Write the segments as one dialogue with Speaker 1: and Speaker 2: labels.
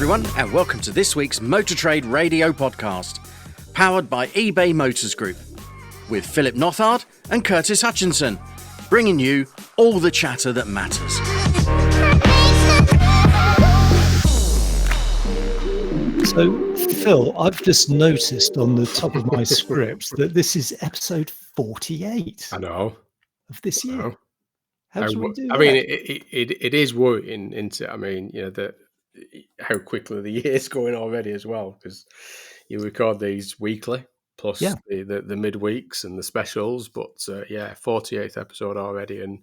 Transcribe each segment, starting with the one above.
Speaker 1: everyone, and welcome to this week's Motor Trade Radio podcast, powered by eBay Motors Group, with Philip Nothard and Curtis Hutchinson, bringing you all the chatter that matters.
Speaker 2: So, Phil, I've just noticed on the top of my script that this is episode 48
Speaker 3: I know.
Speaker 2: of this year.
Speaker 3: Know.
Speaker 2: How do we do
Speaker 3: I
Speaker 2: that?
Speaker 3: mean, it is worrying into. I mean, you know, how quickly the year's going already as well, because you record these weekly plus the midweeks and the specials. But 48th episode already, and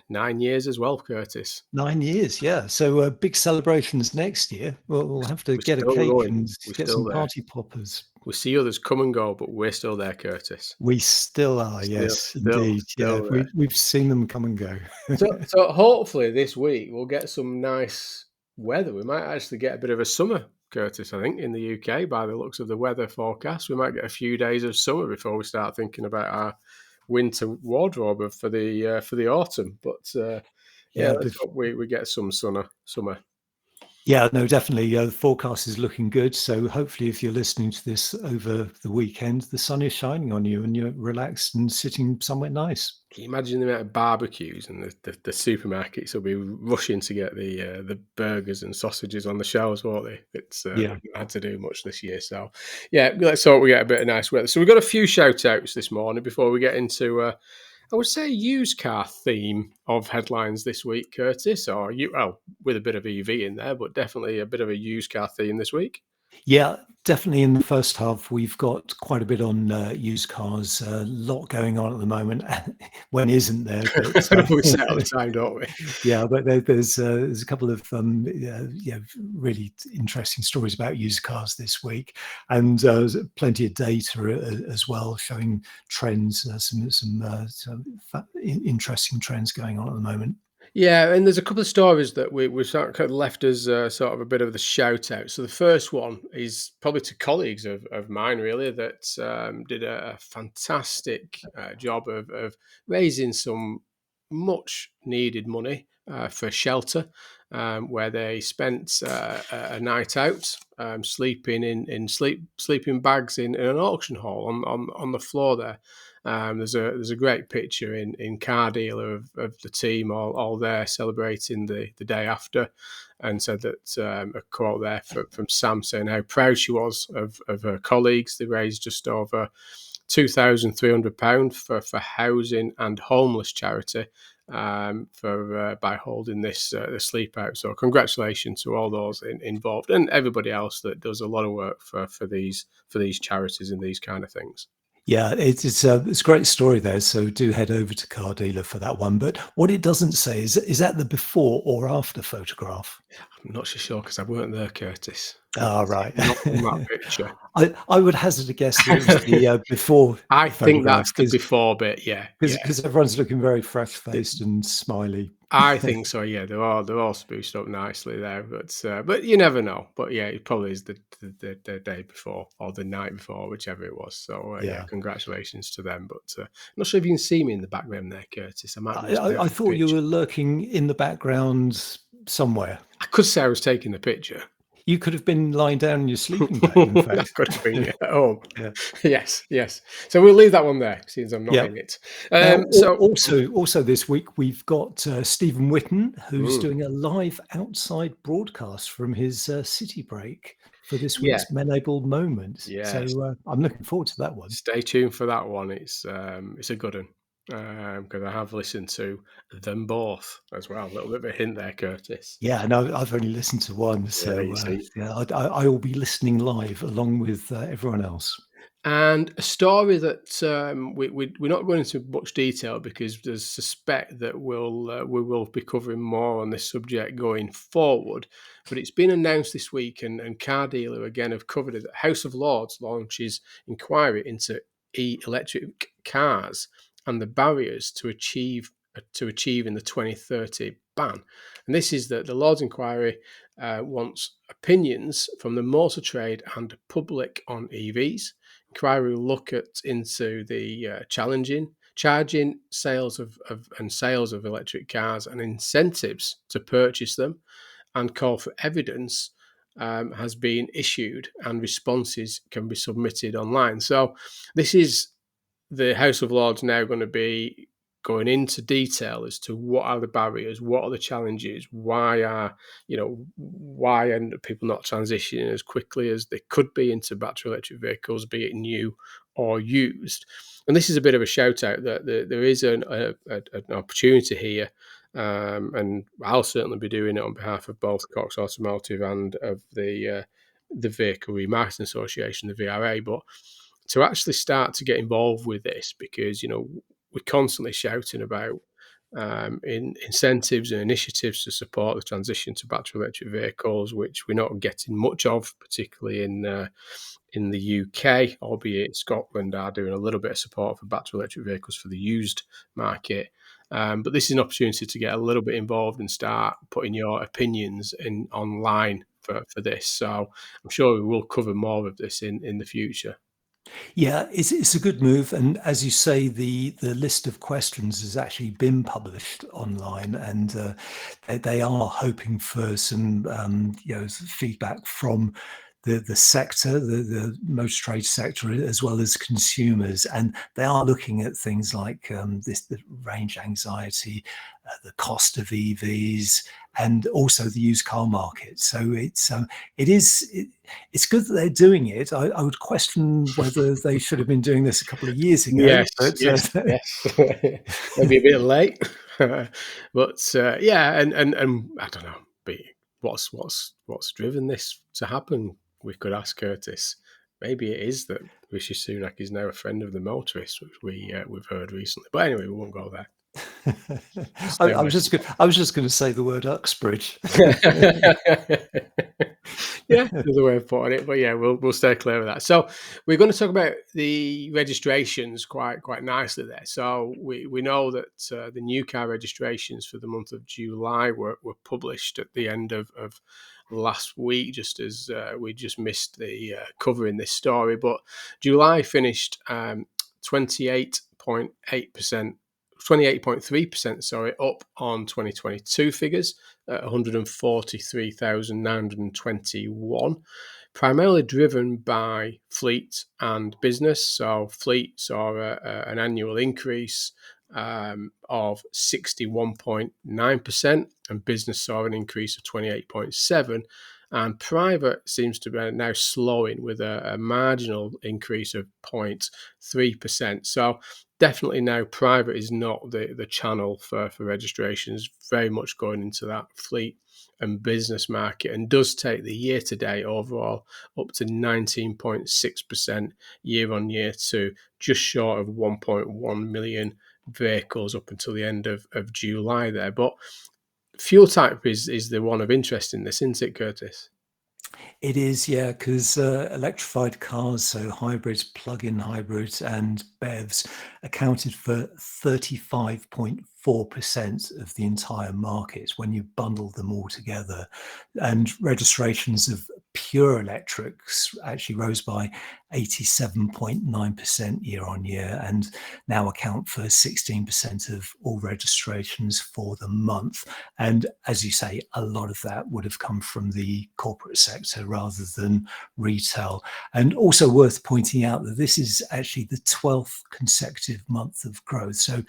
Speaker 3: 9 years as well, Curtis.
Speaker 2: 9 years, yeah. So big celebrations next year. We'll have to get a cake and get some party poppers.
Speaker 3: We see others come and go, but we're still there, Curtis.
Speaker 2: We still are, yes, indeed. We've seen them come and go.
Speaker 3: so hopefully this week we'll get some nice weather. We might actually get a bit of a summer, Curtis, I think, in the UK by the looks of the weather forecast. We might get a few days of summer before we start thinking about our winter wardrobe for the autumn. But let's hope we get some summer.
Speaker 2: Yeah, no, definitely. The forecast is looking good. So hopefully if you're listening to this over the weekend, the sun is shining on you and you're relaxed and sitting somewhere nice.
Speaker 3: Can you imagine the amount of barbecues and the supermarkets will be rushing to get the burgers and sausages on the shelves, won't they? It's not had to do much this year. So, let's hope we get a bit of nice weather. So we've got a few shout-outs this morning before we get into I would say used car theme of headlines this week, Curtis, or with a bit of EV in there, but definitely a bit of a used car theme this week.
Speaker 2: Yeah, definitely in the first half, we've got quite a bit on used cars, a lot going on at the moment. When isn't there? But,
Speaker 3: we set out the time, don't we?
Speaker 2: Yeah, but there's a couple of really interesting stories about used cars this week, and plenty of data as well showing trends, some interesting trends going on at the moment.
Speaker 3: Yeah, and there's a couple of stories that we sort of left as sort of a bit of the shout out. So the first one is probably to colleagues of mine, really, that did a fantastic job of raising some much needed money for shelter, where they spent a night out sleeping in sleeping bags in an auction hall on the floor there. There's a great picture in Car Dealer of the team all there celebrating the day after, and said that a quote there from Sam saying how proud she was of her colleagues. They raised just over £2,300 for housing and homeless charity by holding this sleep out. So congratulations to all those involved and everybody else that does a lot of work for these charities and these kind of things.
Speaker 2: Yeah, it's a great story there. So do head over to Car Dealer for that one. But what it doesn't say is that the before or after photograph?
Speaker 3: I'm not so sure because I weren't there, Curtis.
Speaker 2: Right.
Speaker 3: Not in that picture.
Speaker 2: I would hazard a guess that it was the before.
Speaker 3: I think that's the before bit. Yeah,
Speaker 2: because everyone's looking very fresh-faced and smiley.
Speaker 3: I think so. Yeah, they're all spruced up nicely there, but you never know. But yeah, it probably is the day before or the night before, whichever it was. So congratulations to them. But I'm not sure if you can see me in the background there, Curtis.
Speaker 2: I thought you were lurking in the background somewhere.
Speaker 3: I could say I was taking the picture.
Speaker 2: You could have been lying down in your sleeping bag, in fact.
Speaker 3: That could have been at home. Yeah. Yes. So we'll leave that one there, since I'm not in it.
Speaker 2: Also this week, we've got Stephen Whitten, who's doing a live outside broadcast from his city break for this week's Men-Able Moment.
Speaker 3: Yes.
Speaker 2: So I'm looking forward to that one.
Speaker 3: Stay tuned for that one. It's a good one. Because I have listened to them both as well. A little bit of a hint there, Curtis.
Speaker 2: Yeah, no, I've only listened to one, so I will be listening live along with everyone else.
Speaker 3: And a story that we're not going into much detail because there's suspect that we will be covering more on this subject going forward. But it's been announced this week, and Car Dealer again have covered it, that House of Lords launches inquiry into electric cars and the barriers to achieving the 2030 ban. And this is that the Lords Inquiry wants opinions from the motor trade and public on EVs. Inquiry will look into the charging, sales of electric cars and incentives to purchase them, and call for evidence has been issued, and responses can be submitted online. So this is the House of Lords now going to be going into detail as to what are the barriers, what are the challenges, why end people not transitioning as quickly as they could be into battery electric vehicles, be it new or used. And this is a bit of a shout out that there is an opportunity here, and I'll certainly be doing it on behalf of both Cox Automotive and of the Vehicle Remarketing Association, the VRA, but to actually start to get involved with this, because we're constantly shouting about incentives and initiatives to support the transition to battery electric vehicles, which we're not getting much of, particularly in the UK, albeit Scotland are doing a little bit of support for battery electric vehicles for the used market. But this is an opportunity to get a little bit involved and start putting your opinions in online for this. So I'm sure we will cover more of this in the future.
Speaker 2: Yeah, it's a good move, and as you say, the list of questions has actually been published online, and they are hoping for some feedback from the sector, the motor trade sector, as well as consumers, and they are looking at things like the range anxiety, the cost of EVs, and also the used car market. So it's good that they're doing it. I would question whether they should have been doing this a couple of years ago.
Speaker 3: Yes,
Speaker 2: but,
Speaker 3: yes. Maybe a bit late, but yeah, and I don't know. But what's driven this to happen? We could ask Curtis. Maybe it is that Rishi Sunak is now a friend of the motorists, which we've heard recently. But anyway, we won't go there.
Speaker 2: I was just going to say the word Uxbridge.
Speaker 3: Yeah, another way of putting it, but yeah, we'll stay clear of that. So we're going to talk about the registrations quite nicely there. So we know that the new car registrations for the month of July were published at the end of last week, just as we just missed the covering this story. But July finished 28.3%, up on 2022 figures at 143,921, primarily driven by fleet and business. So fleet saw an annual increase of 61.9%, and business saw an increase of 28.7%. And private seems to be now slowing with a marginal increase of 0.3%. So definitely now private is not the channel for registrations, very much going into that fleet and business market, and does take the year-to-date overall up to 19.6% year-on-year to just short of 1.1 million vehicles up until the end of July there. But fuel type is the one of interest in this, isn't it, Curtis?
Speaker 2: It is, yeah, because electrified cars, so hybrids, plug-in hybrids, and BEVs accounted for 35.4% of the entire market when you bundle them all together. And registrations of pure electrics actually rose by 87.9% year on year, and now account for 16% of all registrations for the month. And as you say, a lot of that would have come from the corporate sector rather than retail. And also worth pointing out that this is actually the 12th consecutive month of growth. So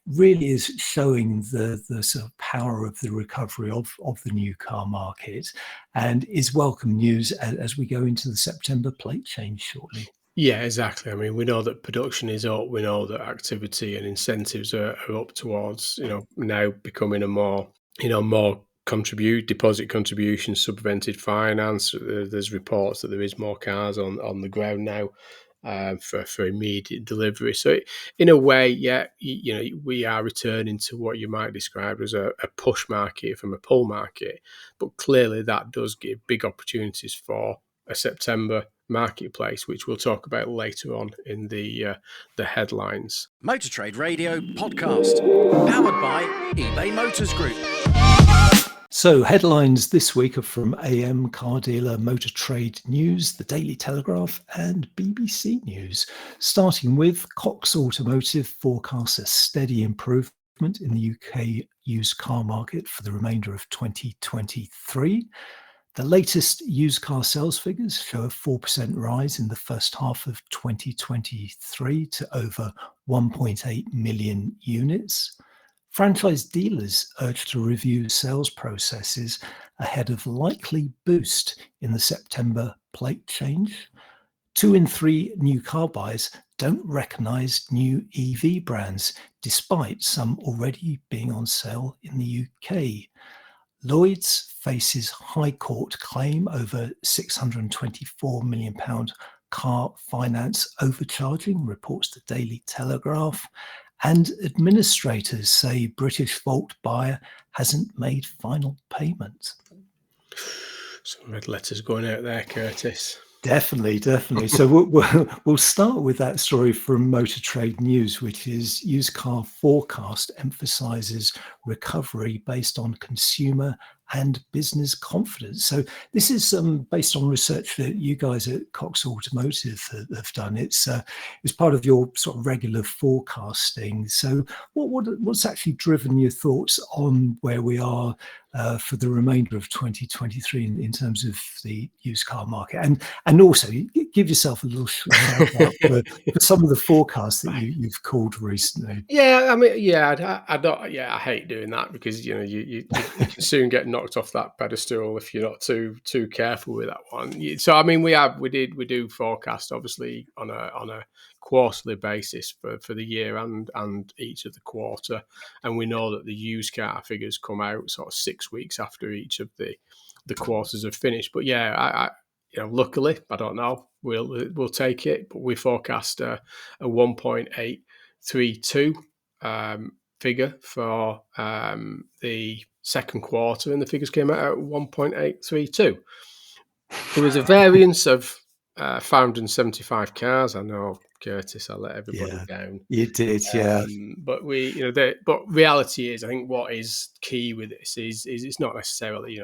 Speaker 2: really is showing the sort of power of the recovery of the new car market, and is welcome news as we go into the September plate change shortly.
Speaker 3: Yeah, exactly. I mean, we know that production is up. We know that activity and incentives are up towards, now becoming a more deposit contribution, subvented finance. There's reports that there is more cars on the ground now for immediate delivery. So in a way, yeah, we are returning to what you might describe as a push market from a pull market. But clearly that does give big opportunities for a September marketplace, which we'll talk about later on in the headlines.
Speaker 1: Motor Trade Radio podcast, powered by eBay Motors Group.
Speaker 2: So headlines this week are from AM, Car Dealer, Motor Trade News, The Daily Telegraph and BBC News. Starting with Cox Automotive forecasts a steady improvement in the UK used car market for the remainder of 2023. The latest used car sales figures show a 4% rise in the first half of 2023 to over 1.8 million units. Franchise dealers urged to review sales processes ahead of likely boost in the September plate change. 2 in 3 new car buyers don't recognise new EV brands, despite some already being on sale in the UK. Lloyds faces High Court claim over £624 million car finance overcharging, reports the Daily Telegraph. And administrators say British Vault buyer hasn't made final payment.
Speaker 3: Some red letters going out there, Curtis.
Speaker 2: Definitely. So we'll start with that story from Motor Trade News, which is used car forecast emphasises recovery based on consumer and business confidence. So this is based on research that you guys at Cox Automotive have done. It's part of your sort of regular forecasting. So what's actually driven your thoughts on where we are for the remainder of 2023 in terms of the used car market, and also give yourself a little shout out for some of the forecasts that you've called recently.
Speaker 3: Yeah, I mean, I don't. Yeah, I hate doing that because you can soon get knocked off that pedestal if you're not too careful with that one. So I mean, we do forecast obviously on a quarterly basis for the year and each of the quarter, and we know that the used car figures come out sort of 6 weeks after each of the quarters have finished. But yeah, I luckily, I don't know, we'll take it. But we forecast a 1.832 figure for the second quarter, and the figures came out at 1.832. There was a variance of 575 cars. I know, Curtis, I let everybody down.
Speaker 2: You did, yeah.
Speaker 3: But but reality is, I think what is key with this is it's not necessarily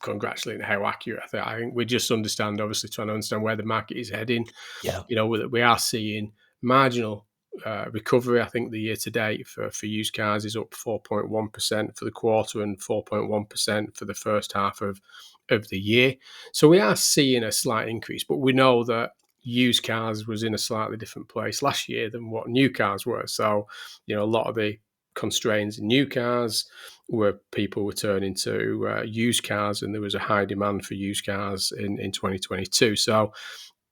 Speaker 3: congratulating how accurate. I think we just understand, obviously, trying to understand where the market is heading.
Speaker 2: Yeah.
Speaker 3: We are seeing marginal recovery. I think the year to date for used cars is up 4.1% for the quarter and 4.1% for the first half of the year. So we are seeing a slight increase, but we know that used cars was in a slightly different place last year than what new cars were. So, a lot of the constraints in new cars where people were turning to used cars, and there was a high demand for used cars in 2022. So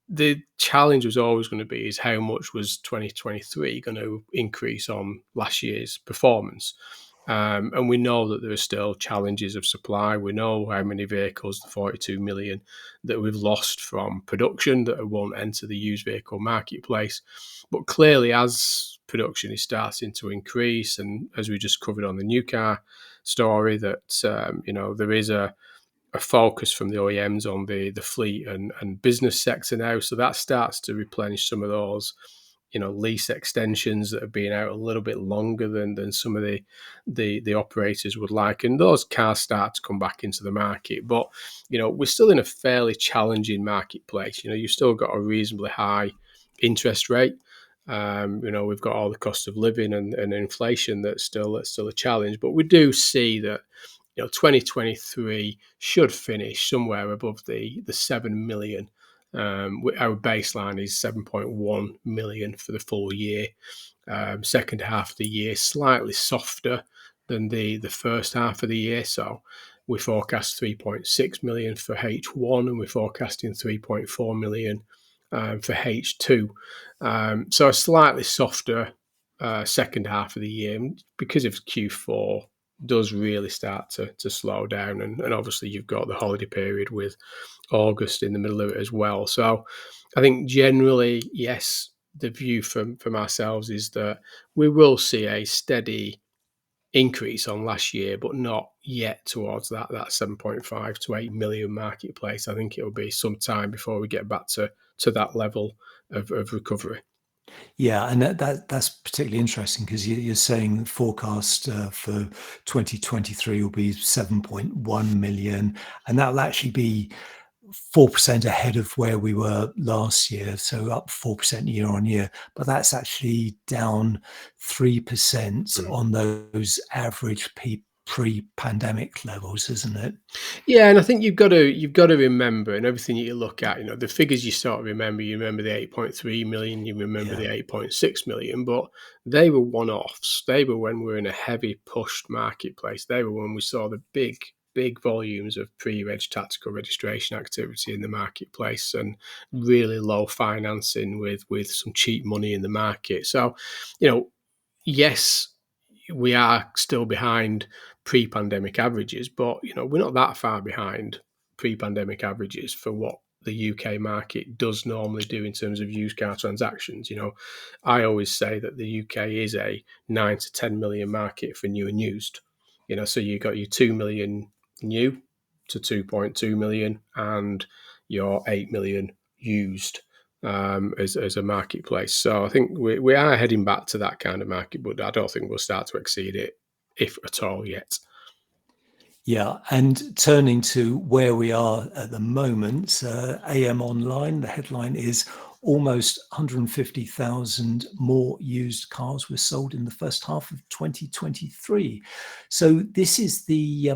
Speaker 3: the challenge was always going to be is how much was 2023 going to increase on last year's performance? And we know that there are still challenges of supply. We know how many vehicles, the 42 million, that we've lost from production that won't enter the used vehicle marketplace. But clearly, as production is starting to increase, and as we just covered on the new car story, that there is a focus from the OEMs on the fleet and business sector now. So that starts to replenish some of those lease extensions that have been out a little bit longer than some of the operators would like, and those cars start to come back into the market. But we're still in a fairly challenging marketplace. You've still got a reasonably high interest rate. We've got all the cost of living and inflation that's still a challenge. But we do see that 2023 should finish somewhere above the 7 million. Our baseline is 7.1 million for the full year. Second half of the year slightly softer than the first half of the year, so we forecast 3.6 million for H1, and we're forecasting 3.4 million for H2. So a slightly softer second half of the year because of Q4 does really start to slow down, and obviously you've got the holiday period with August in the middle of it as well. So I think generally, yes, the view from ourselves is that we will see a steady increase on last year, but not yet towards that 7.5 to 8 million marketplace. I think it will be some time before we get back to that level of recovery.
Speaker 2: Yeah, and that's particularly interesting because you're saying forecast for 2023 will be 7.1 million, and that will actually be 4% ahead of where we were last year, so up 4% year on year. But that's actually down 3% on those average pre-pandemic levels, isn't it?
Speaker 3: Yeah, and I think you've got to remember in everything you look at, the figures you sort of remember. You remember the 8.3 million, you remember
Speaker 2: Yeah.
Speaker 3: the 8.6 million, but they were one-offs. They were when we were in a heavy pushed marketplace. They were when we saw the big volumes of pre-reg tactical registration activity in the marketplace and really low financing with some cheap money in the market. So, yes, we are still behind pre-pandemic averages, but we're not that far behind pre-pandemic averages for what the UK market does normally do in terms of used car transactions. I always say that the UK is a 9 to 10 million market for new and used. So you got your 2 million new to 2.2 million and your 8 million used as a marketplace. So I think we are heading back to that kind of market, but I don't think we'll start to exceed it, if at all, yet.
Speaker 2: Yeah, and turning to where we are at the moment, AM Online, the headline is almost 150,000 more used cars were sold in the first half of 2023. So this is the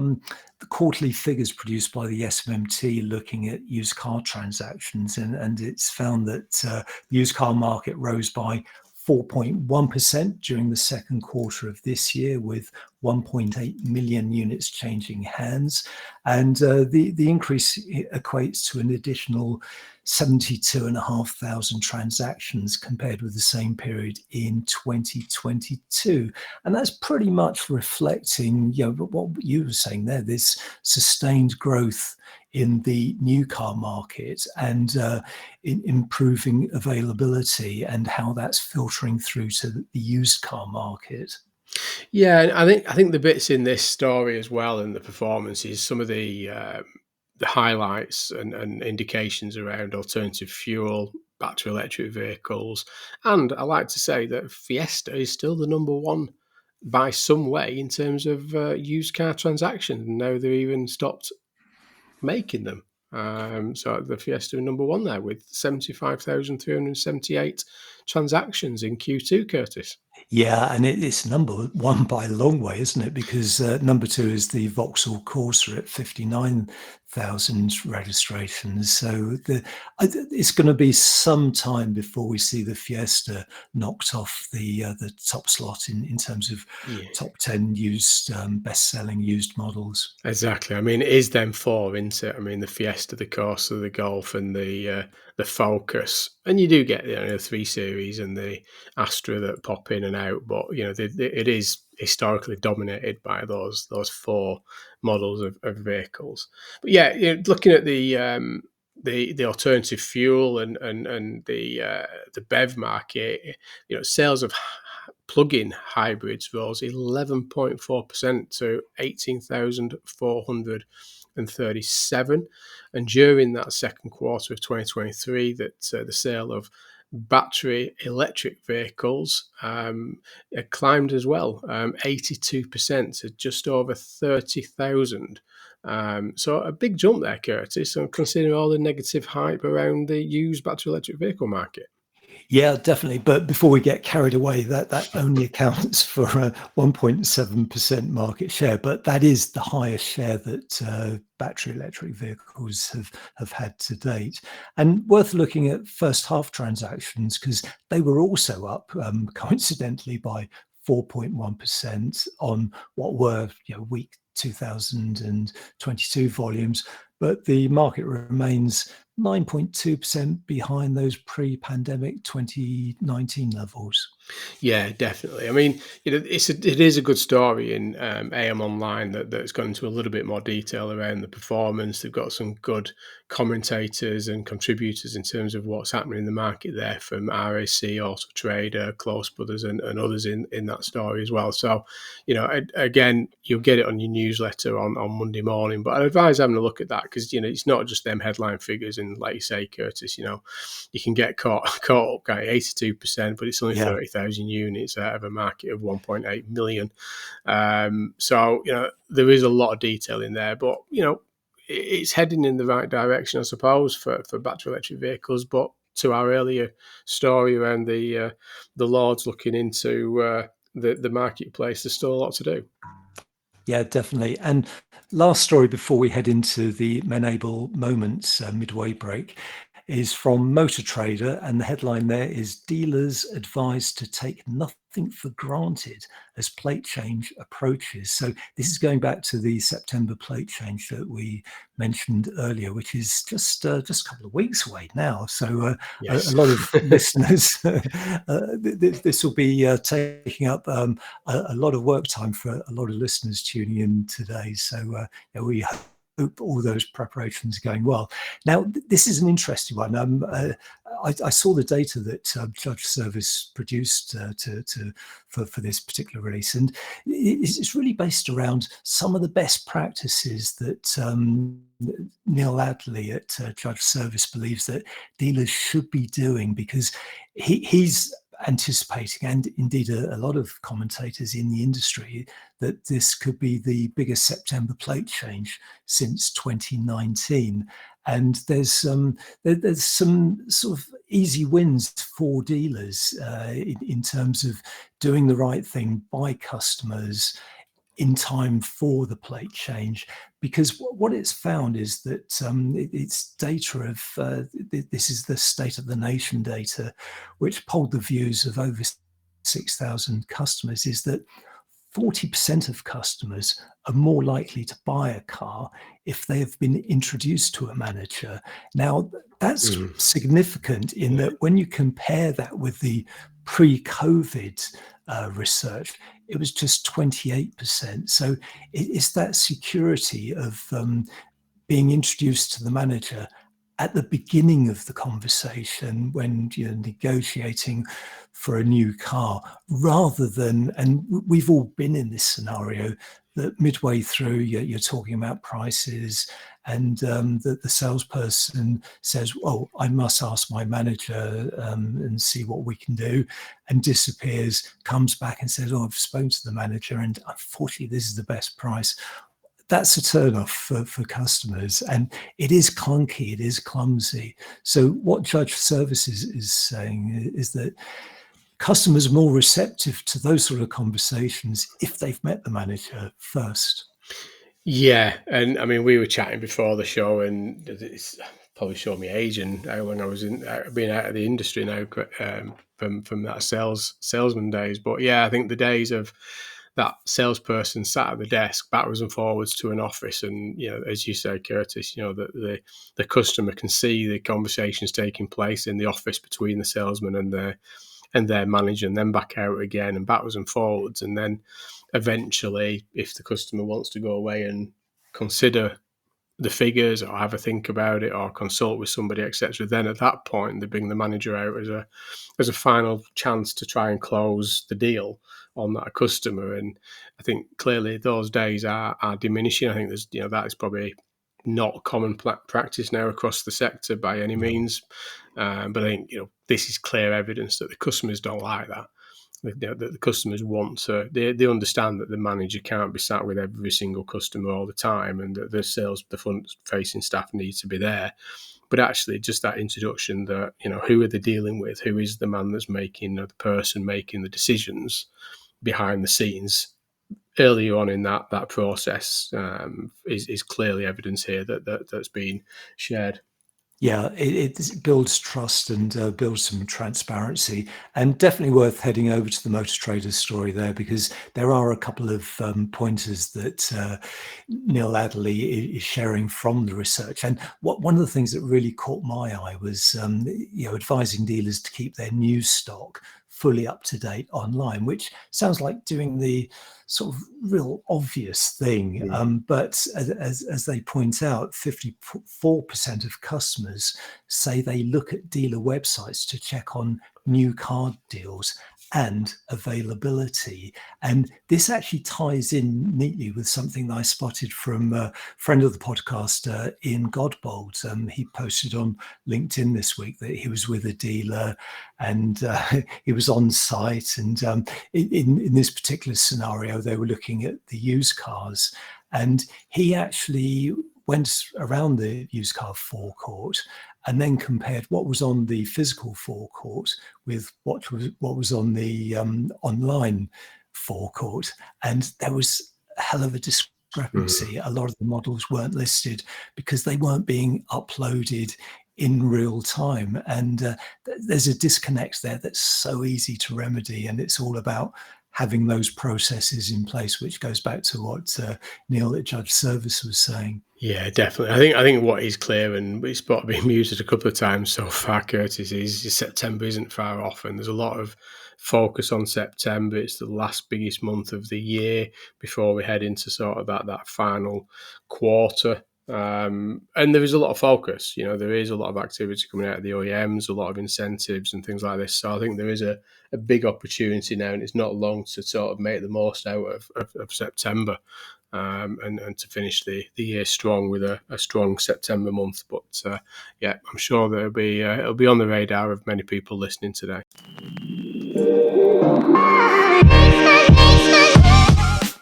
Speaker 2: quarterly figures produced by the SMMT looking at used car transactions, and it's found that the used car market rose by 4.1% during the second quarter of this year, with 1.8 million units changing hands. And the increase equates to an additional 72,500 transactions compared with the same period in 2022. And that's pretty much reflecting, what you were saying there, this sustained growth in the new car market and in improving availability and how that's filtering through to the used car market.
Speaker 3: Yeah, I think the bits in this story as well and the performances, some of the highlights and indications around alternative fuel, battery electric vehicles, and I like to say that Fiesta is still the number one by some way in terms of used car transactions. Now they've even stopped making them. So the Fiesta number one there with 75,378 transactions in Q2, Curtis.
Speaker 2: Yeah, and it's number one by a long way, isn't it? Because number two is the Vauxhall Corsa at 59,000 registrations. So it's going to be some time before we see the Fiesta knocked off the top slot in terms of top 10 used best-selling used models.
Speaker 3: Exactly. I mean, it is them four, isn't it? I mean, the Fiesta, the Corsa, the Golf, and the Focus, and you do get the 3 Series and the Astra that pop in and out, but it is historically dominated by those 4 models of vehicles. But yeah, looking at the alternative fuel and the BEV market, sales of plug-in hybrids rose 11.4% to 18,437. And during that second quarter of 2023, that the sale of battery electric vehicles climbed as well, 82% to just over 30,000. So a big jump there, Curtis, considering all the negative hype around the used battery electric vehicle market.
Speaker 2: Yeah, definitely. But before we get carried away, that only accounts for 1.7% market share. But that is the highest share that battery electric vehicles have had to date. And worth looking at first half transactions, because they were also up, coincidentally, by 4.1% on what were weak 2022 volumes. But the market remains 9.2% behind those pre-pandemic 2019 levels.
Speaker 3: Yeah, definitely. I mean, it is a good story in AM Online that's gone into a little bit more detail around the performance. They've got some good commentators and contributors in terms of what's happening in the market there from RAC, Auto Trader, Close Brothers, and others in that story as well. So, again, you'll get it on your newsletter on Monday morning. But I'd advise having a look at that because it's not just them headline figures. And like you say, Curtis, you can get caught up at 82%, but it's only 30,000 units out of a market of 1.8 million. So there is a lot of detail in there, but it's heading in the right direction, I suppose, for battery electric vehicles. But to our earlier story around the Lords looking into the marketplace, there's still a lot to do.
Speaker 2: Yeah, definitely. And last story before we head into the Menable Moments midway break is from Motor Trader, and the headline there is "Dealers advised to take nothing for granted as plate change approaches." So this is going back to the September plate change that we mentioned earlier, which is just a couple of weeks away now. So
Speaker 3: Yes.
Speaker 2: a lot of listeners, this will be taking up a lot of work time for a lot of listeners tuning in today. So we hope all those preparations are going well. Now, this is an interesting one. I saw the data that Judge Service produced for this particular release, and it's really based around some of the best practices that Neil Adley at Judge Service believes that dealers should be doing, because he's anticipating, and indeed a lot of commentators in the industry, that this could be the biggest September plate change since 2019. And there's some sort of easy wins for dealers in terms of doing the right thing by customers in time for the plate change, because what it's found is that it's data of this is the State of the Nation data, which polled the views of over 6,000 customers, is that 40% of customers are more likely to buy a car if they have been introduced to a manager. Now, that's significant in that when you compare that with the pre-COVID research, it was just 28%. So it's that security of being introduced to the manager at the beginning of the conversation when you're negotiating for a new car, rather than, and we've all been in this scenario, that midway through you're talking about prices, and the salesperson says, "Oh, I must ask my manager and see what we can do," and disappears, comes back and says, "Oh, I've spoken to the manager, and unfortunately this is the best price." That's a turnoff for customers, and it is clunky, it is clumsy. So what Judge Services is saying is that customers are more receptive to those sort of conversations if they've met the manager first.
Speaker 3: Yeah, and I mean, we were chatting before the show, and it's probably showed me age and when I was being out of the industry now, from that salesman days. But yeah, I think the days of that salesperson sat at the desk backwards and forwards to an office, and as you say, Curtis, that the customer can see the conversations taking place in the office between the salesman and their manager, and then back out again and backwards and forwards, and then eventually, if the customer wants to go away and consider the figures or have a think about it or consult with somebody, etc., then at that point they bring the manager out as a final chance to try and close the deal on that customer. And I think clearly those days are diminishing. I think there's that is probably not common practice now across the sector by any means, but I think this is clear evidence that the customers don't like that. The customers want to, they understand that the manager can't be sat with every single customer all the time, and that the front facing staff need to be there. But actually, just that introduction that, who are they dealing with? Who is the man that's making, the person making the decisions behind the scenes early on in that process is clearly evidence here that's been shared.
Speaker 2: Yeah, it builds trust and builds some transparency, and definitely worth heading over to the Motor Traders story there, because there are a couple of pointers that Neil Adley is sharing from the research. And one of the things that really caught my eye was advising dealers to keep their news stock fully up to date online, which sounds like doing the sort of real obvious thing. But as they point out, 54% of customers say they look at dealer websites to check on new car deals and availability. And this actually ties in neatly with something that I spotted from a friend of the podcast, Ian Godbold. He posted on LinkedIn this week that he was with a dealer and he was on site. And in this particular scenario, they were looking at the used cars. And he actually went around the used car forecourt and then compared what was on the physical forecourt with what was on the online forecourt. And there was a hell of a discrepancy. A lot of the models weren't listed because they weren't being uploaded in real time, and there's a disconnect there that's so easy to remedy, and it's all about having those processes in place, which goes back to what Neil at Judge Service was saying.
Speaker 3: Yeah, definitely. I think what is clear, and it's been muted a couple of times so far, Curtis, is September isn't far off, and there's a lot of focus on September. It's the last biggest month of the year before we head into sort of that final quarter. And there is a lot of focus. There is a lot of activity coming out of the OEMs, a lot of incentives and things like this. So I think there is a big opportunity now, and it's not long to sort of make the most out of September and to finish the year strong with a strong September month. But yeah, I'm sure that it'll be on the radar of many people listening today.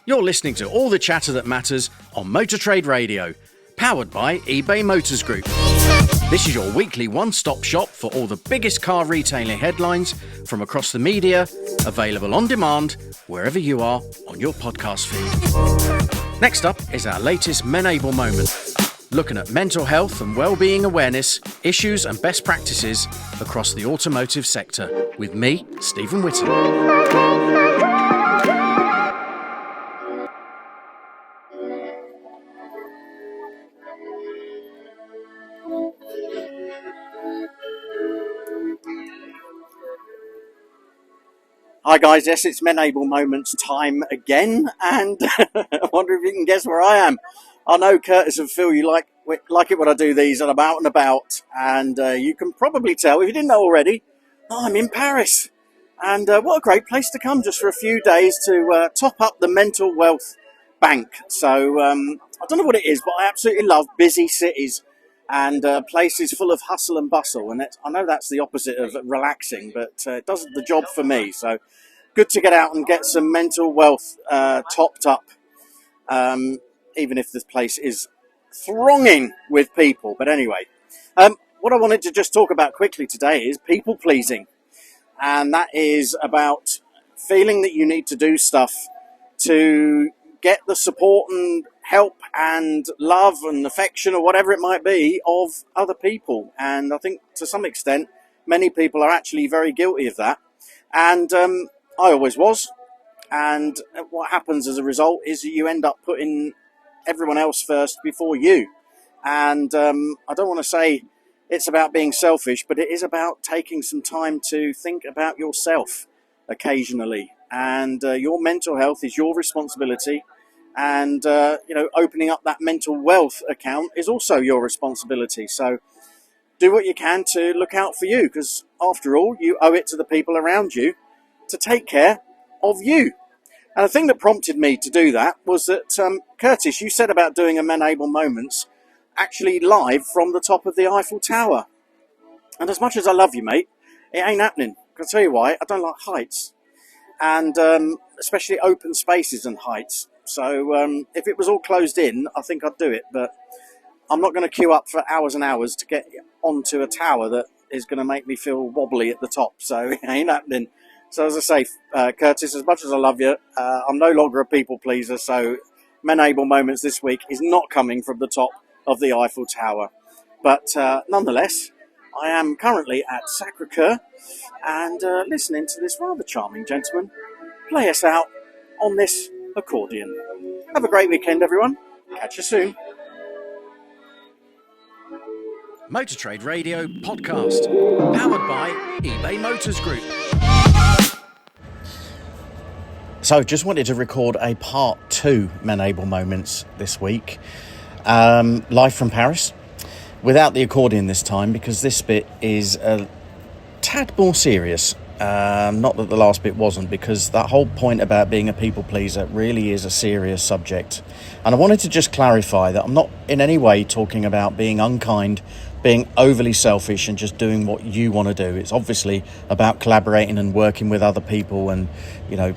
Speaker 1: You're listening to All the Chatter That Matters on Motor Trade Radio, powered by eBay Motors Group. This is your weekly one-stop shop for all the biggest car retailing headlines from across the media, available on demand wherever you are on your podcast feed. Next up is our latest Menable Moment, looking at mental health and well-being awareness, issues and best practices across the automotive sector, with me, Stephen Whitton.
Speaker 4: Hi guys, yes, it's Menable Moments time again, and I wonder if you can guess where I am. I know Curtis and Phil, you like it when I do these, and I'm out and about, and you can probably tell, if you didn't know already, I'm in Paris. And what a great place to come just for a few days to top up the mental wealth bank. So I don't know what it is, but I absolutely love busy cities and places full of hustle and bustle. And I know that's the opposite of relaxing, but it does the job for me. So good to get out and get some mental wealth topped up, even if this place is thronging with people. But anyway, what I wanted to just talk about quickly today is people pleasing. And that is about feeling that you need to do stuff to get the support and help and love and affection or whatever it might be of other people. And I think to some extent, many people are actually very guilty of that. And I always was. And what happens as a result is that you end up putting everyone else first before you. And I don't want to say it's about being selfish, but it is about taking some time to think about yourself occasionally. And your mental health is your responsibility. And, opening up that mental wealth account is also your responsibility. So do what you can to look out for you, because after all, you owe it to the people around you to take care of you. And the thing that prompted me to do that was that, Curtis, you said about doing a Menable Moments actually live from the top of the Eiffel Tower. And as much as I love you, mate, it ain't happening. I'll tell you why. I don't like heights. And especially open spaces and heights. So if it was all closed in, I think I'd do it. But I'm not going to queue up for hours and hours to get onto a tower that is going to make me feel wobbly at the top. So it ain't happening. So as I say, Curtis, as much as I love you, I'm no longer a people pleaser. So Menable Moments this week is not coming from the top of the Eiffel Tower. But nonetheless, I am currently at Sacré-Cœur and listening to this rather charming gentleman play us out on this accordion. Have a great weekend, everyone. Catch you soon.
Speaker 1: Motor Trade Radio podcast, powered by eBay Motors Group. So just wanted to record a part 2 Menable Moments this week, live from Paris, without the accordion this time, because this bit is a tad more serious. Not that the last bit wasn't, because that whole point about being a people pleaser really is a serious subject. And I wanted to just clarify that I'm not in any way talking about being unkind, being overly selfish and just doing what you want to do. It's obviously about collaborating and working with other people and,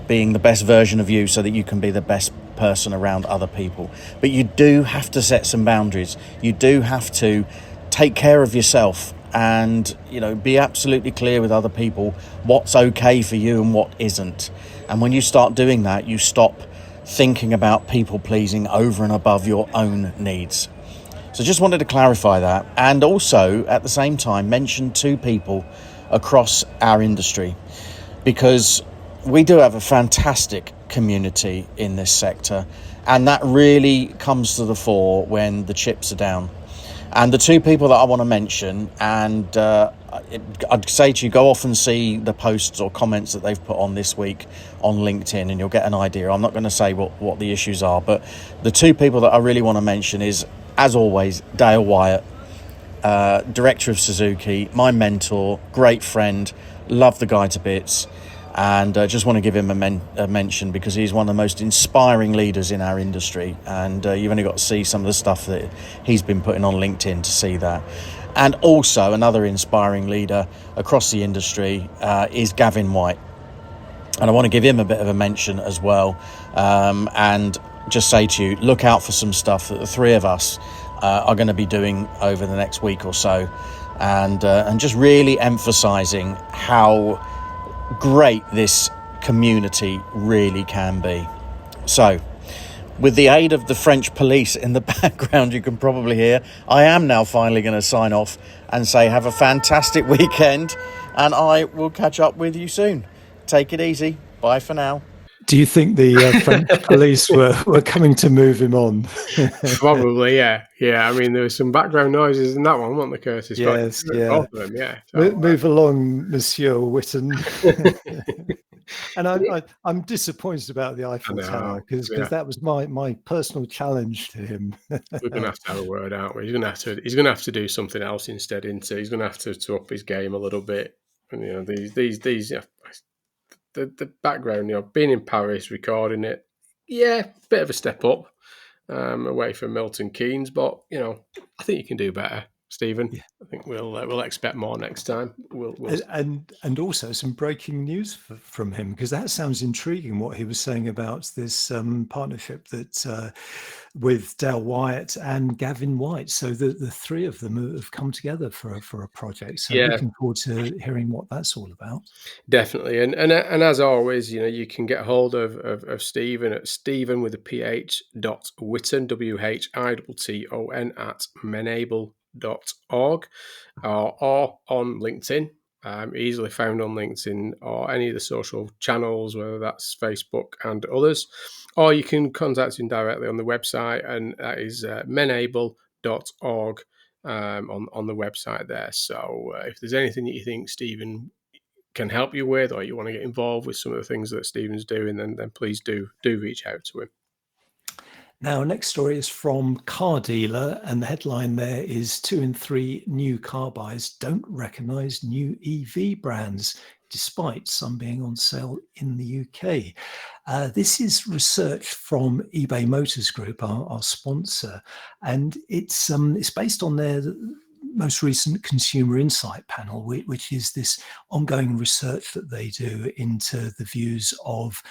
Speaker 1: being the best version of you so that you can be the best person around other people. But you do have to set some boundaries. You do have to take care of yourself and, be absolutely clear with other people what's okay for you and what isn't. And when you start doing that, you stop thinking about people pleasing over and above your own needs. So just wanted to clarify that, and also at the same time mention two people across our industry, because we do have a fantastic community in this sector, and that really comes to the fore when the chips are down. And the two people that I want to mention, and I'd say to you, go off and see the posts or comments that they've put on this week on LinkedIn, and you'll get an idea. I'm not going to say what the issues are, but the two people that I really want to mention is, as always, Dale Wyatt, director of Suzuki, my mentor, great friend, love the guy to bits, and just want to give him a mention because he's one of the most inspiring leaders in our industry, and you've only got to see some of the stuff that he's been putting on LinkedIn to see that. And also another inspiring leader across the industry is Gavin White, and I want to give him a bit of a mention as well, and just say to you, look out for some stuff that the three of us are going to be doing over the next week or so, and just really emphasising how great this community really can be. So, with the aid of the French police in the background, you can probably hear, I am now finally going to sign off and say have a fantastic weekend, and I will catch up with you soon. Take it easy. Bye for now.
Speaker 2: Do you think the French police were coming to move him on?
Speaker 3: Probably, yeah. I mean, there was some background noises in that one, weren't there, Curtis?
Speaker 2: Yes, yeah.
Speaker 3: Both of them, yeah. So,
Speaker 2: move along, Monsieur Witten. And I'm disappointed about the Eiffel Tower because that was my personal challenge to him.
Speaker 3: We're going to have a word, aren't we? He's going to have to do something else instead. He's going to have to up his game a little bit. And these the background, being in Paris, recording it, bit of a step up away from Milton Keynes, but I think you can do better, Stephen. Yeah. I think we'll expect more next time. We'll...
Speaker 2: And also some breaking news from him, because that sounds intriguing. What he was saying about this partnership that with Dale Wyatt and Gavin White. So the three of them have come together for a project. So looking forward to hearing what that's all about. Definitely,
Speaker 3: and as always, you can get hold of Stephen at Stephen with a PH.Witton, WHITTON at menable.org, or on LinkedIn. Easily found on LinkedIn or any of the social channels, whether that's Facebook and others, or you can contact him directly on the website, and that is menable.org on the website there. So if there's anything that you think Stephen can help you with, or you want to get involved with some of the things that Stephen's doing, then please do reach out to him.
Speaker 2: Now, next story is from Car Dealer, and the headline there is 2 in 3 new car buyers don't recognise new EV brands, despite some being on sale in the UK. This is research from eBay Motors Group, our sponsor, and it's based on their most recent consumer insight panel, which is this ongoing research that they do into the views of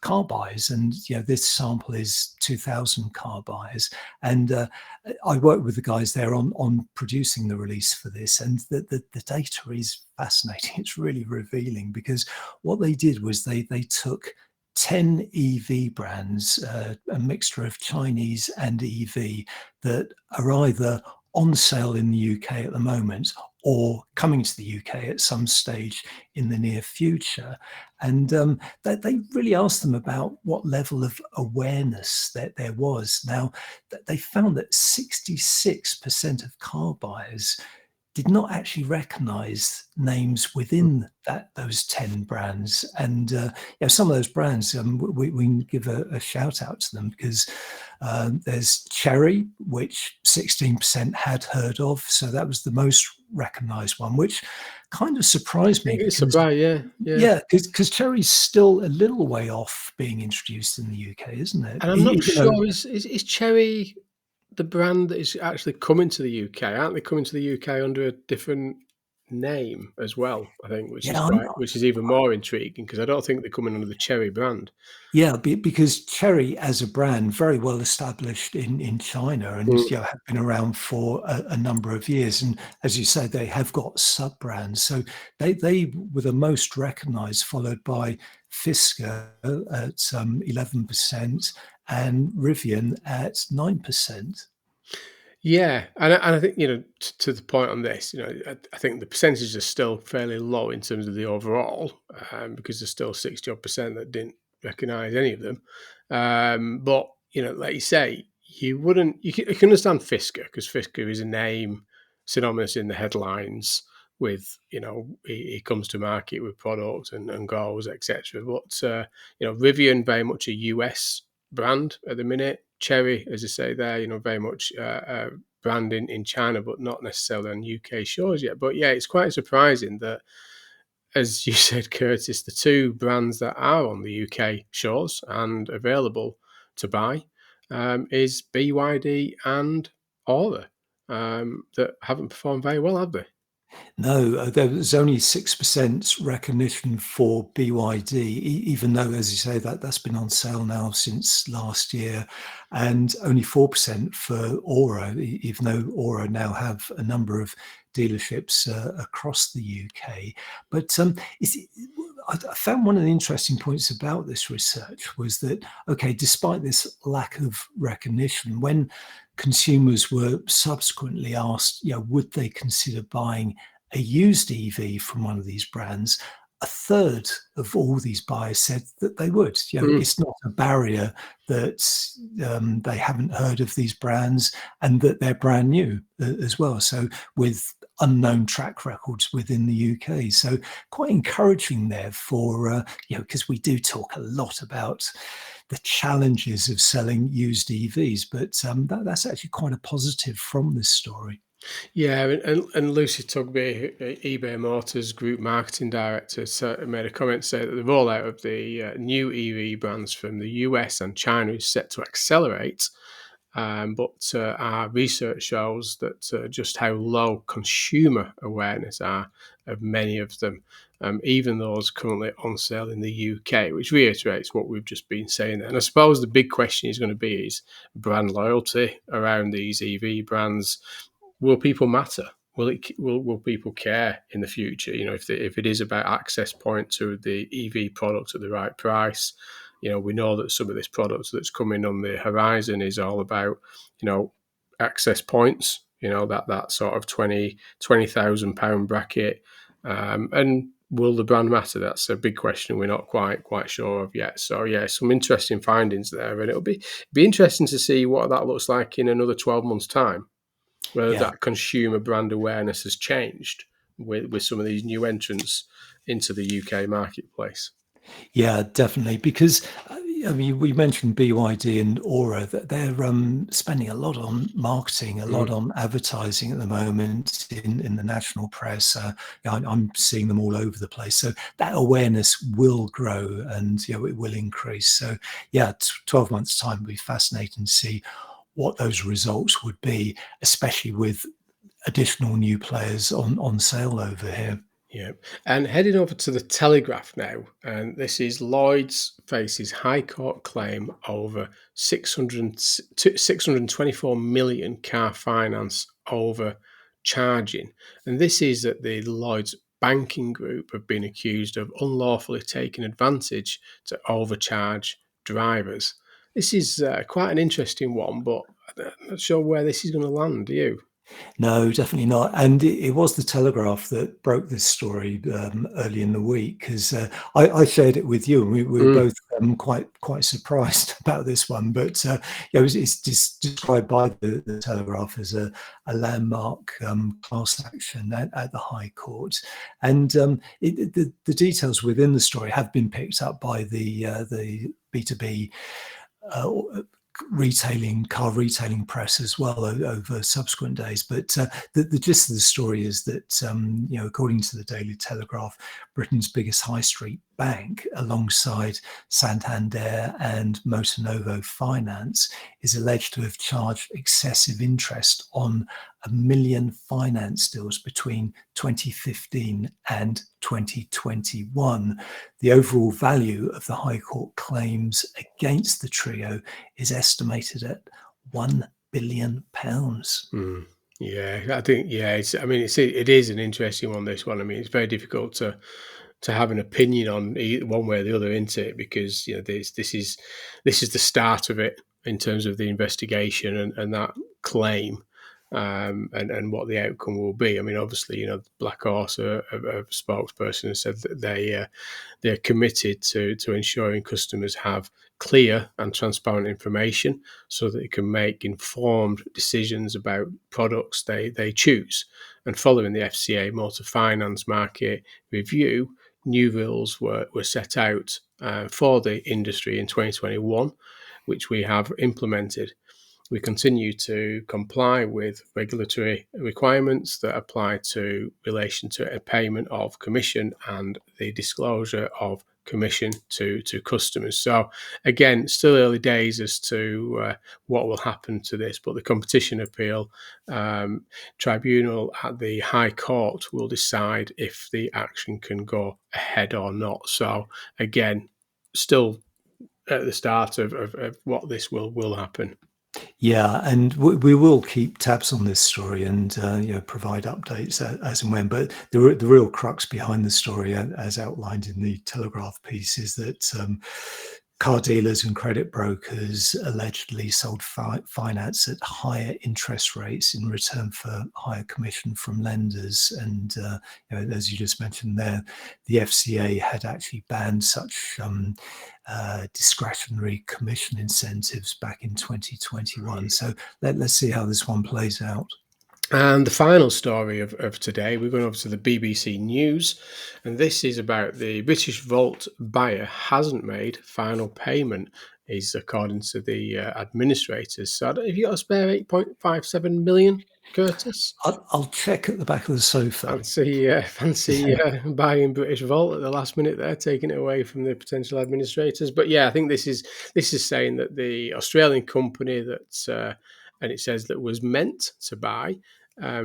Speaker 2: car buyers. And this sample is 2,000 car buyers, and I worked with the guys there on producing the release for this, and the data is fascinating. It's really revealing, because what they did was they took 10 EV brands, a mixture of Chinese and EV, that are either on sale in the UK at the moment or coming to the UK at some stage in the near future. And they really asked them about what level of awareness that there was. Now, they found that 66% of car buyers did not actually recognize names within those 10 brands. And some of those brands, we can give a shout out to them, because there's Chery, which 16% had heard of. So that was the most recognized one, which kind of surprised me.
Speaker 3: It's surprised,
Speaker 2: yeah, because Chery's still a little way off being introduced in the UK, isn't it?
Speaker 3: And I'm not sure, is Chery the brand that is actually coming to the UK? Aren't they coming to the UK under a different name as well, I think, which is even more intriguing, because I don't think they're coming under the Chery brand.
Speaker 2: Yeah, because Chery as a brand, very well established in China, and have been around for a number of years. And as you say, they have got sub-brands. So they were the most recognized, followed by Fisker at 11% and Rivian at 9%.
Speaker 3: Yeah, and I think, to the point on this, I think the percentages are still fairly low in terms of the overall, because there's still 60 odd percent that didn't recognise any of them. But like you say, you can understand Fisker, because Fisker is a name synonymous in the headlines with, he comes to market with products and goals, etc. But Rivian, very much a US brand at the minute. Cherry, as I say there, very much brand in China, but not necessarily on UK shores yet. But yeah, it's quite surprising that, as you said, Curtis, the two brands that are on the UK shores and available to buy is BYD and Aura, that haven't performed very well, have they?
Speaker 2: No, there was only 6% recognition for BYD, even though, as you say, that's been on sale now since last year, and only 4% for Aura, even though Aura now have a number of dealerships across the UK. But I found one of the interesting points about this research was that, okay, despite this lack of recognition, when consumers were subsequently asked, would they consider buying a used EV from one of these brands, a third of all these buyers said that they would. It's not a barrier that they haven't heard of these brands and that they're brand new as well. So with unknown track records within the UK. So quite encouraging there for, because we do talk a lot about the challenges of selling used EVs, but that's actually quite a positive from this story.
Speaker 3: Yeah, and Lucy Tugby, eBay Motors Group Marketing Director, made a comment to say that the rollout of the new EV brands from the US and China is set to accelerate. But our research shows that just how low consumer awareness are of many of them, even those currently on sale in the UK, which reiterates what we've just been saying. And I suppose the big question is going to be is brand loyalty around these EV brands. Will people matter? Will people care in the future? If it is about access point to the EV product at the right price. We know that some of this product that's coming on the horizon is all about, access points. That sort of £20,000 bracket. And will the brand matter? That's a big question we're not quite sure of yet. So yeah, some interesting findings there, and it'll be interesting to see what that looks like in another 12 months' time. Whether that consumer brand awareness has changed with some of these new entrants into the UK marketplace.
Speaker 2: Yeah, definitely. Because we mentioned BYD and Aura, that they're spending a lot on marketing, a lot on advertising at the moment in the national press. I'm seeing them all over the place. So that awareness will grow and it will increase. So yeah, 12 months time will be fascinating to see what those results would be, especially with additional new players on sale over here.
Speaker 3: Yeah, and heading over to the Telegraph now, and this is Lloyd's faces High Court claim over 624 million car finance overcharging, and this is that the Lloyd's banking group have been accused of unlawfully taking advantage to overcharge drivers. This is quite an interesting one, but I'm not sure where this is going to land. Do you?
Speaker 2: No, definitely not. And it was the Telegraph that broke this story early in the week, because I shared it with you, and we were both quite surprised about this one. But it's described by the Telegraph as a landmark class action at the High Court, and the details within the story have been picked up by the B2B car retailing press as well over subsequent days. But the gist of the story is that according to the Daily Telegraph, Britain's biggest high street bank, alongside Santander and Motonovo Finance, is alleged to have charged excessive interest on 1 million finance deals between 2015 and 2021. The overall value of the High Court claims against the trio is estimated at £1 billion.
Speaker 3: Yeah, I think it is an interesting one. This one, I mean, it's very difficult to to have an opinion on one way or the other, isn't it? Because this is the start of it in terms of the investigation and that claim, and what the outcome will be. I mean, obviously, Black Horse, a spokesperson, has said that they're committed to ensuring customers have clear and transparent information so that they can make informed decisions about products they choose. And following the FCA Motor Finance Market Review, new rules were set out for the industry in 2021, which we have implemented. We continue to comply with regulatory requirements that apply to relation to a payment of commission and the disclosure of commission to customers. So again, still early days as to what will happen to this, but the Competition Appeal Tribunal at the High Court will decide if the action can go ahead or not. So again, still at the start of what this will happen.
Speaker 2: Yeah, and we will keep tabs on this story and provide updates as and when. But the real crux behind the story, as outlined in the Telegraph piece, is that car dealers and credit brokers allegedly sold finance at higher interest rates in return for higher commission from lenders. And as you just mentioned there, the FCA had actually banned such discretionary commission incentives back in 2021. So let's see how this one plays out.
Speaker 3: And the final story of today, we're going over to the BBC News, and this is about the Britishvolt buyer hasn't made final payment, is according to the administrators. So have you got a spare 8.57 million, Curtis?
Speaker 2: I'll check at the back of the sofa.
Speaker 3: Fancy buying Britishvolt at the last minute there, taking it away from the potential administrators. But yeah, I think this is saying that the Australian company that and it says that was meant to buy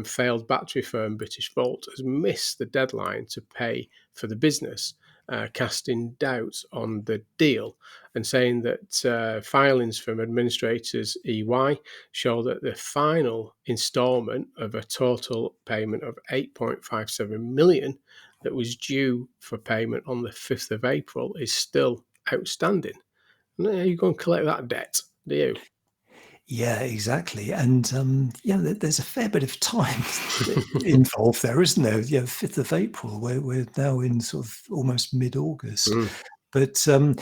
Speaker 3: failed battery firm Britishvolt has missed the deadline to pay for the business, casting doubts on the deal and saying that filings from administrators EY show that the final instalment of a total payment of 8.57 million that was due for payment on the 5th of April is still outstanding. Now you go and collect that debt, do you?
Speaker 2: Yeah, exactly. And there's a fair bit of time involved there, isn't there? 5th of April, we're now in sort of almost mid-August. But so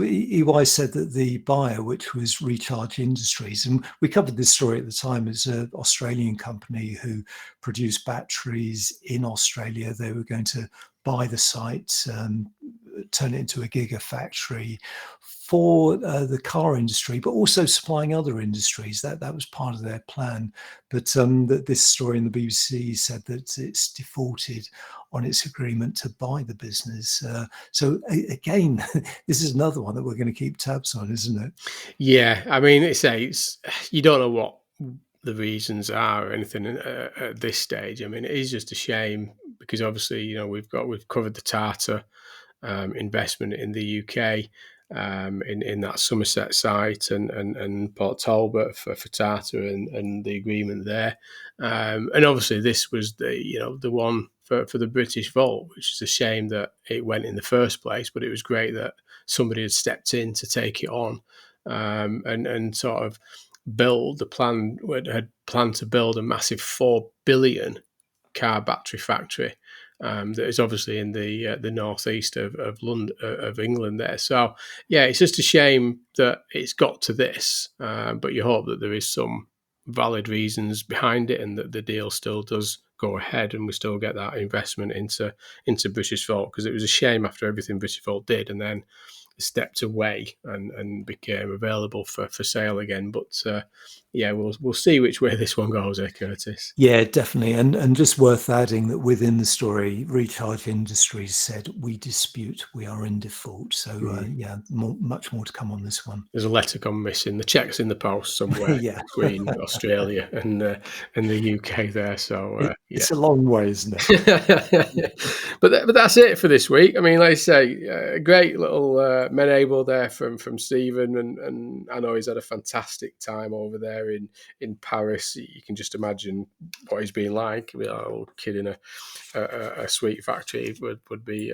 Speaker 2: EY said that the buyer, which was Recharge Industries, and we covered this story at the time, as an Australian company who produced batteries in Australia. They were going to buy the site, turn it into a gigafactory for the car industry, but also supplying other industries. That was part of their plan. But that this story in the BBC said that it's defaulted on its agreement to buy the business. So again, this is another one that we're going to keep tabs on, isn't it?
Speaker 3: Yeah, I mean, it's you don't know what the reasons are or anything at this stage. I mean, it is just a shame because obviously, we've covered the Tata investment in the UK. In that Somerset site and Port Talbot for Tata and the agreement there, and obviously this was the one for the Britishvolt, which is a shame that it went in the first place, but it was great that somebody had stepped in to take it on, and sort of had planned to build a massive 4 billion car battery factory. That is obviously in the northeast of London, of England there. So yeah, it's just a shame that it's got to this, but you hope that there is some valid reasons behind it and that the deal still does go ahead and we still get that investment into Britishvolt, because it was a shame after everything Britishvolt did and then stepped away and became available for sale again. But we'll see which way this one goes, Curtis.
Speaker 2: Yeah, definitely. And just worth adding that within the story, Recharge Industries said, "We dispute, we are in default." So much more to come on this one.
Speaker 3: There's a letter gone missing. The check's in the post somewhere between Australia and the UK there. So
Speaker 2: it's a long way, isn't it?
Speaker 3: But that's it for this week. I mean, like I say, a great little menable there from Stephen, and I know he's had a fantastic time over there there in Paris. You can just imagine what he's been like. A little kid in a sweet factory would be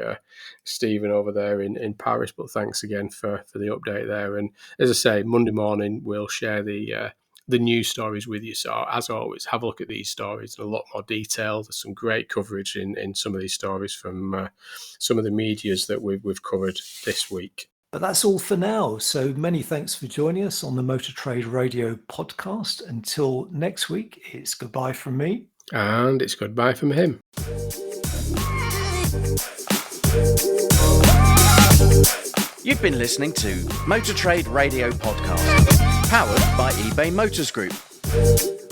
Speaker 3: Stephen over there in Paris. But thanks again for the update there. And as I say, Monday morning we'll share the news stories with you. So as always, have a look at these stories in a lot more detail. There's some great coverage in some of these stories from some of the medias that we've covered this week.
Speaker 2: But that's all for now. So many thanks for joining us on the Motor Trade Radio podcast. Until next week, it's goodbye from me.
Speaker 3: And it's goodbye from him.
Speaker 1: You've been listening to Motor Trade Radio podcast, powered by eBay Motors Group.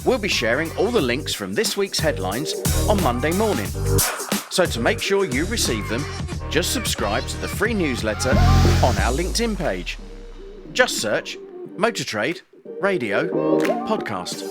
Speaker 1: We'll be sharing all the links from this week's headlines on Monday morning. So to make sure you receive them, just subscribe to the free newsletter on our LinkedIn page. Just search Motor Trade Radio Podcast.